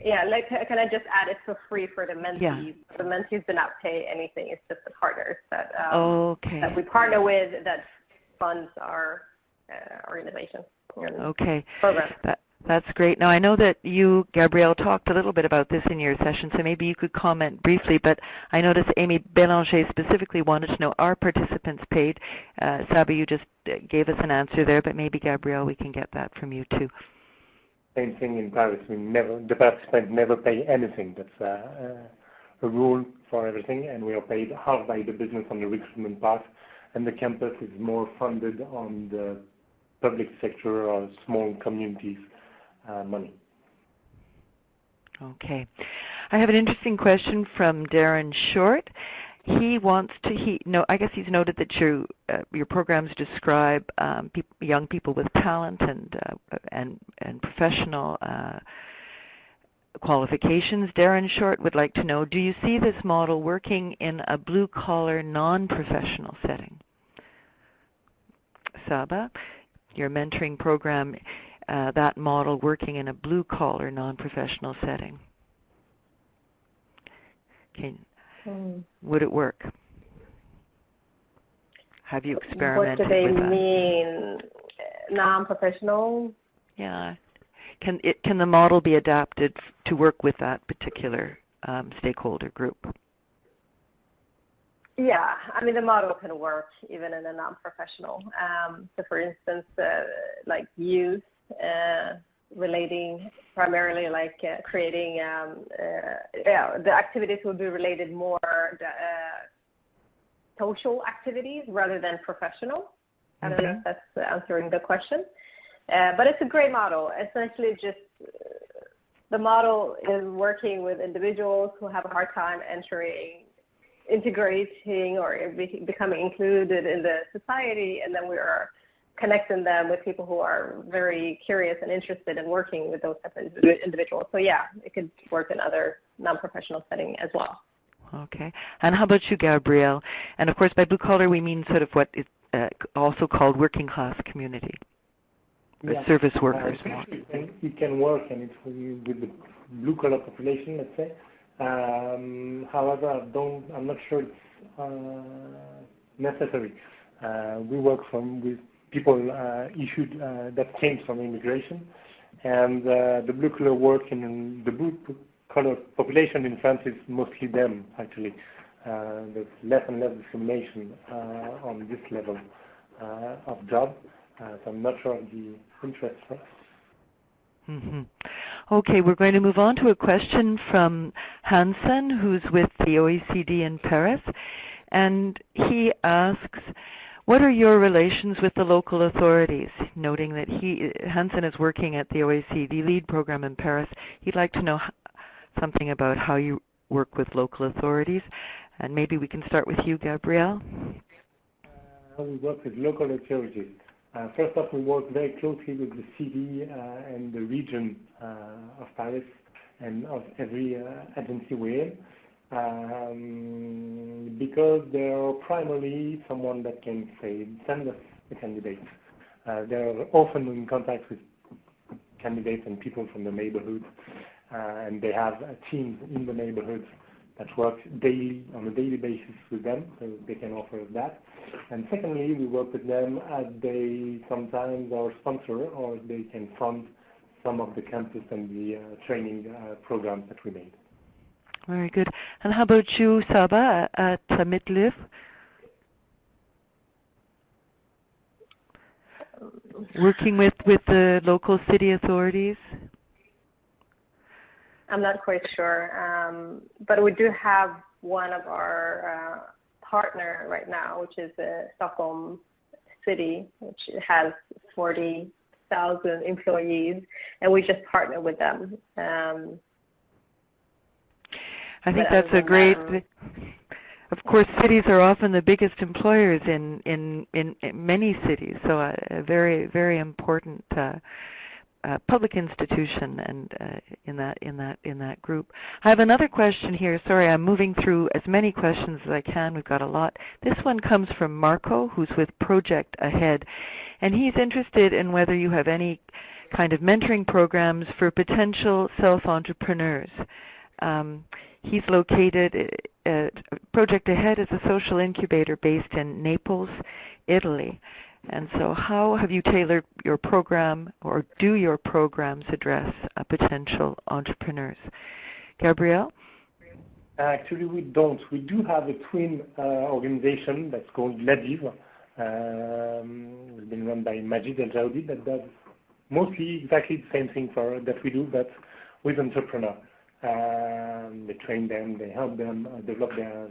Yeah, like, can I just add it's for free for the mentees? Yeah. The mentees do not pay anything. It's just the partners that, okay. that we partner with that funds our organization. Okay. Program. That's great. Now, I know that you, Gabrielle, talked a little bit about this in your session, so maybe you could comment briefly, but I noticed Amy Bélanger specifically wanted to know, are participants paid? Saba, you just gave us an answer there, but maybe, Gabrielle, we can get that from you, too. Same thing in Paris. The participants never pay anything. That's a rule for everything, and we are paid half by the business on the recruitment part, and the campus is more funded on the public sector or small communities. Money. Okay. I have an interesting question from Darren Short. He wants to, I guess he's noted that your programs describe young people with talent and professional qualifications. Darren Short would like to know, do you see this model working in a blue-collar, non-professional setting? Saba, your mentoring program, that model working in a blue-collar, non-professional setting. Would it work? Have you experimented with that? What do they mean? Non-professional? Yeah. Can the model be adapted to work with that particular stakeholder group? Yeah, I mean, the model can work even in a non-professional. So for instance, like youth, relating primarily like creating, the activities will be related more social activities rather than professional. I don't know if that's answering the question. But it's a great model. Essentially just the model is working with individuals who have a hard time integrating or becoming included in the society, and then we are connecting them with people who are very curious and interested in working with those types of individuals. So yeah, it could work in other non-professional setting as well. Okay. And how about you, Gabrielle? And of course, by blue collar, we mean sort of what is also called working class community, service workers. It can work, and it's with the blue collar population, let's say. However, I'm not sure it's necessary. We work with people issued that came from immigration, and the blue collar work in the blue collar population in France is mostly them, actually. There's less and less discrimination on this level of job, so I'm not sure of the interest for us. Okay, we're going to move on to a question from Hansen, who's with the OECD in Paris, and he asks, what are your relations with the local authorities? Noting that Hansen is working at the OECD LEAD program in Paris, he'd like to know something about how you work with local authorities, and maybe we can start with you, Gabrielle. We work with local authorities. First off, we work very closely with the city and the region of Paris and of every agency we're in, because they're primarily someone that can say, send us the candidates. They're often in contact with candidates and people from the neighborhood, and they have teams in the neighborhoods that work on a daily basis with them, so they can offer that. And secondly, we work with them as they sometimes are sponsor, or they can fund some of the campus and the training programs that we made. Very good. And how about you, Saba, at Mitt Liv? Working with the local city authorities? I'm not quite sure, but we do have one of our partner right now, which is Stockholm City, which has 40,000 employees, and we just partner with them. I think that's a great. Of course, cities are often the biggest employers in many cities, so a very, very important public institution, and in that group. I have another question here. Sorry, I'm moving through as many questions as I can. We've got a lot. This one comes from Marco, who's with Project Ahead, and he's interested in whether you have any kind of mentoring programs for potential self-entrepreneurs. He's located Project Ahead is a social incubator based in Naples, Italy. And so how have you tailored your program, or do your programs address potential entrepreneurs? Gabrielle? Actually, we don't. We do have a twin organization that's called LADIV. It's been run by Majid El Jaoudi, that does mostly exactly the same thing that we do, but with entrepreneurs. They train them, they help them develop their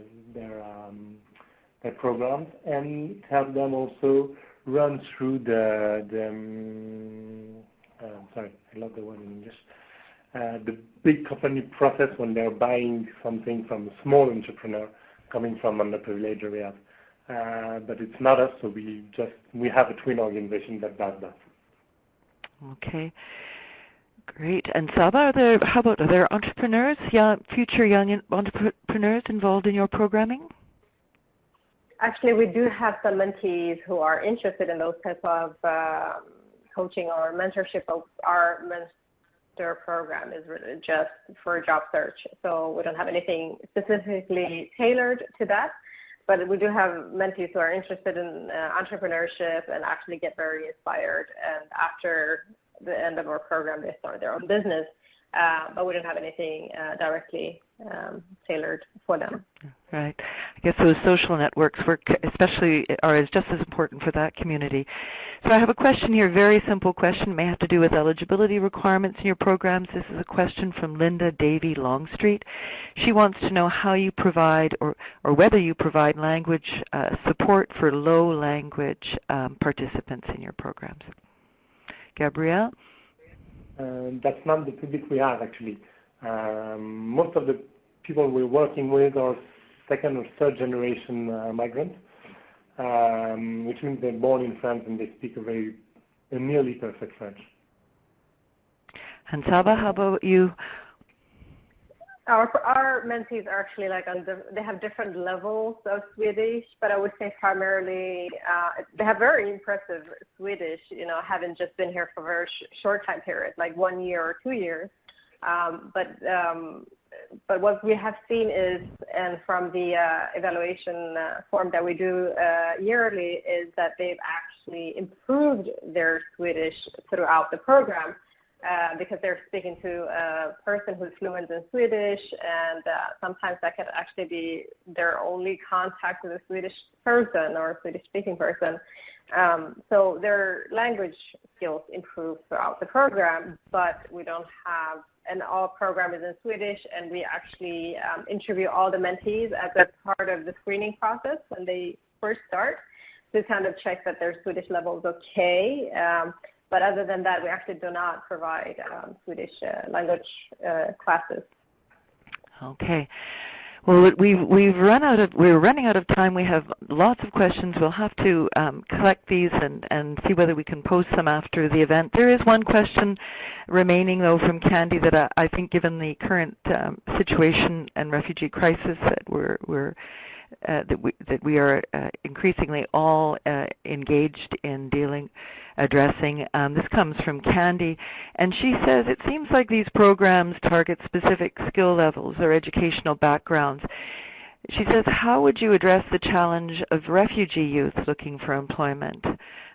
programs, and help them also run through sorry, I love the word in English, the big company process when they're buying something from a small entrepreneur coming from underprivileged areas. But it's not us, so we have a twin organization that does that. Okay. Great. And Saba, are there entrepreneurs, future young entrepreneurs involved in your programming? Actually, we do have some mentees who are interested in those types of coaching or mentorship. Our Chapter program is really just for job search. So we don't have anything specifically tailored to that. But we do have mentees who are interested in entrepreneurship and actually get very inspired. And after the end of our program, they start their own business. But we don't have anything directly tailored for them. Right. I guess those social networks are just as important for that community. So I have a question here, very simple question. It may have to do with eligibility requirements in your programs. This is a question from Linda Davy Longstreet. She wants to know how you provide or whether you provide language support for low language participants in your programs. Gabrielle? That's not the public we have, actually. Most of the people we're working with are second or third generation migrants, which means they're born in France and they speak a nearly perfect French. And Saba, how about you? Our mentees are actually they have different levels of Swedish, but I would say primarily they have very impressive Swedish, having just been here for a very short time period, like 1 year or 2 years. But what we have seen is, and from the evaluation form that we do yearly, is that they've actually improved their Swedish throughout the program. Because they're speaking to a person who's fluent in Swedish, and sometimes that could actually be their only contact with a Swedish person or a Swedish-speaking person. So their language skills improve throughout the program, but we don't have, and all program is in Swedish, and we actually interview all the mentees as a part of the screening process when they first start to kind of check that their Swedish level is okay. But other than that, we actually do not provide Swedish language classes. Okay. Well, we're running out of time. We have lots of questions. We'll have to collect these and see whether we can post them after the event. There is one question remaining, though, from Candy that I think, given the current situation and refugee crisis that we are increasingly all engaged in addressing. This comes from Candy, and she says, it seems like these programs target specific skill levels or educational backgrounds. She says, how would you address the challenge of refugee youth looking for employment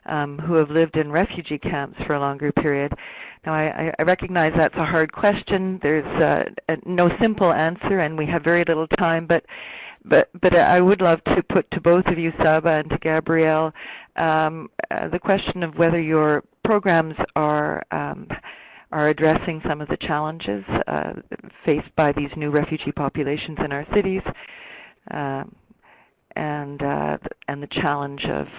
who have lived in refugee camps for a longer period? Now, I recognize that's a hard question. There's no simple answer, and we have very little time, but I would love to put to both of you, Saba and to Gabrielle, the question of whether your programs are addressing some of the challenges faced by these new refugee populations in our cities, and the challenge of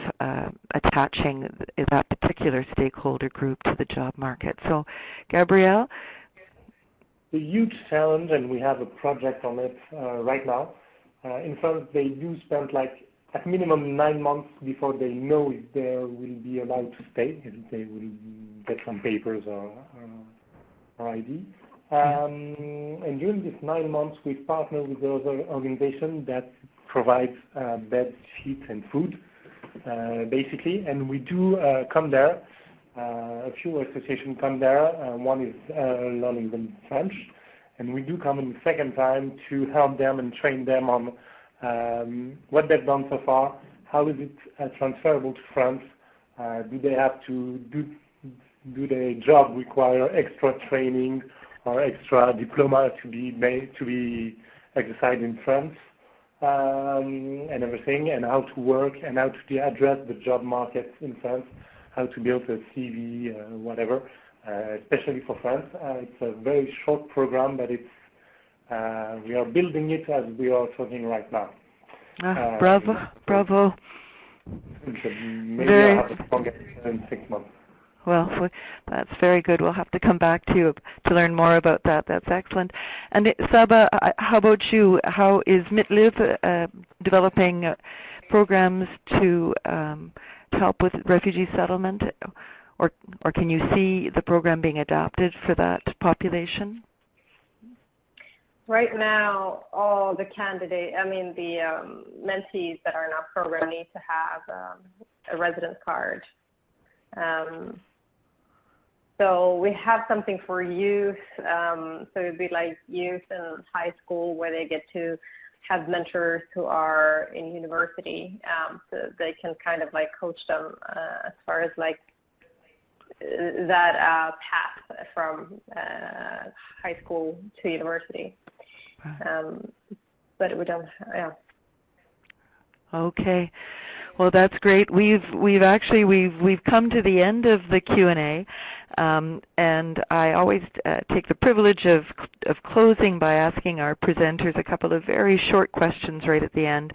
attaching that particular stakeholder group to the job market. So, Gabrielle? A huge challenge, and we have a project on it right now. In France, they do spend at minimum 9 months before they know if they will be allowed to stay, if they will get some papers or ID. And during these 9 months, we partner with other organizations that provide beds, sheets, and food, basically. And we do come there. A few associations come there. One is learning them French. And we do come in the second time to help them and train them on what they've done so far, how is it transferable to France, do they have to, do their job require extra training or extra diploma to be exercised in France, and everything, and how to work and how to address the job market in France, how to build a CV, whatever. Especially for France. It's a very short program, but we are building it as we are talking right now. Bravo. Maybe I'll have a strong answer in 6 months. Well, that's very good. We'll have to come back to you to learn more about that. That's excellent. And Saba, how about you? How is Mitt Liv developing programs to help with refugee settlement? Or can you see the program being adapted for that population? Right now, all the mentees that are in our program need to have a residence card. So we have something for youth, so it would be like youth in high school where they get to have mentors who are in university, so they can kind of like coach them as far as like that path from high school to university. But we don't, yeah. Okay, well that's great. We've come to the end of the Q&A, and I always take the privilege of closing by asking our presenters a couple of very short questions right at the end.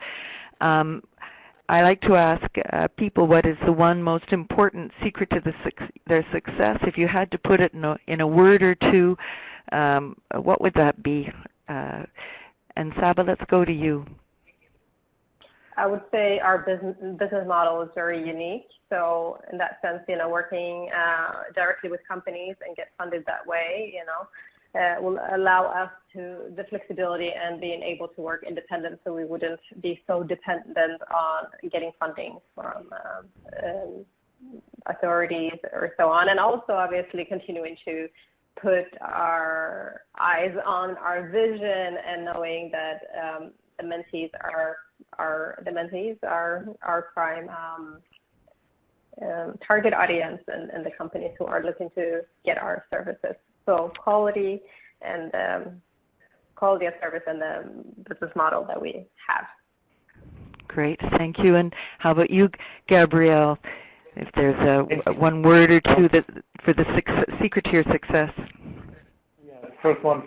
I like to ask people what is the one most important secret to their success. If you had to put it in a word or two, what would that be? And Saba, let's go to you. I would say our business model is very unique. So in that sense, working directly with companies and get funded that way, will allow us to the flexibility and being able to work independent, so we wouldn't be so dependent on getting funding from authorities or so on. And also, obviously, continuing to put our eyes on our vision and knowing that the mentees are our prime target audience and the companies who are looking to get our services. So quality and quality of service and the business model that we have. Great, thank you. And how about you, Gabrielle? If there's one word or two for the secret to your success. First one,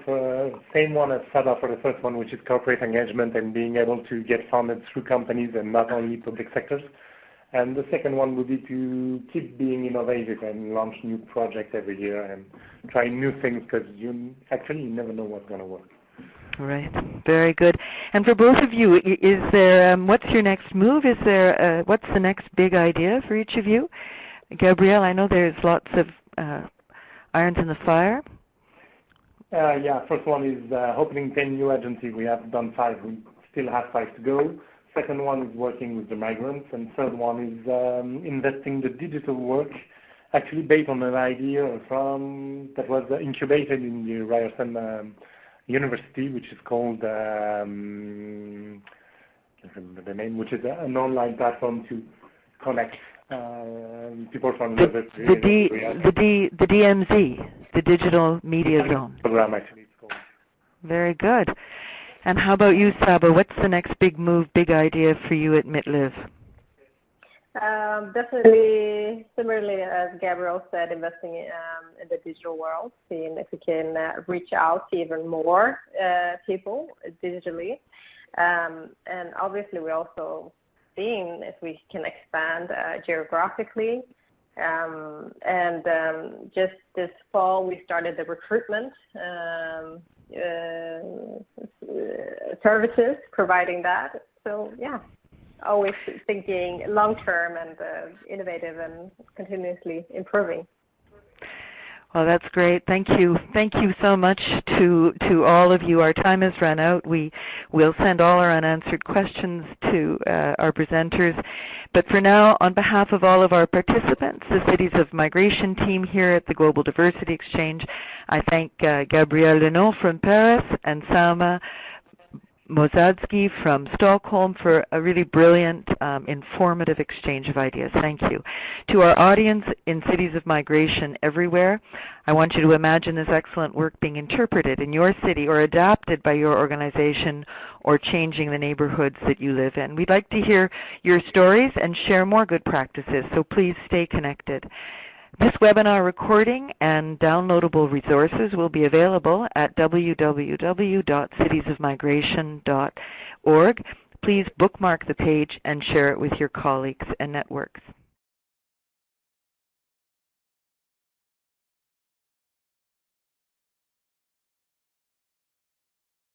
same one as Saba for the first one, which is corporate engagement and being able to get funded through companies and not only public sectors. And the second one would be to keep being innovative and launch new projects every year and try new things, because you never know what's going to work. Right, very good. And for both of you, is there what's your next move? Is there what's the next big idea for each of you? Gabrielle, I know there's lots of irons in the fire. First one is opening 10 new agencies. We have done 5. We still have 5 to go. Second one is working with the migrants. And third one is investing the digital work, actually based on an idea that was incubated in the Ryerson University, which is called, I can't remember the name, which is an online platform to connect people from the DMZ, the Digital Media Zone. Program, actually, it's called. Very good. And how about you, Saba? What's the next big move, big idea for you at Mitt Liv? Definitely, similarly as Gabrielle said, investing in the digital world, seeing if we can reach out to even more people digitally. And obviously, we're also seeing if we can expand geographically. And just this fall, we started the recruitment services, providing that. So, yeah, always thinking long-term and innovative and continuously improving. Well, that's great. Thank you. Thank you so much to all of you. Our time has run out. We will send all our unanswered questions to our presenters. But for now, on behalf of all of our participants, the Cities of Migration team here at the Global Diversity Exchange, I thank Gabrielle Lenault from Paris and Salma Mozaïk from Stockholm for a really brilliant, informative exchange of ideas. Thank you. To our audience in Cities of Migration everywhere, I want you to imagine this excellent work being interpreted in your city or adapted by your organization or changing the neighborhoods that you live in. We'd like to hear your stories and share more good practices, so please stay connected. This webinar recording and downloadable resources will be available at www.citiesofmigration.org. Please bookmark the page and share it with your colleagues and networks.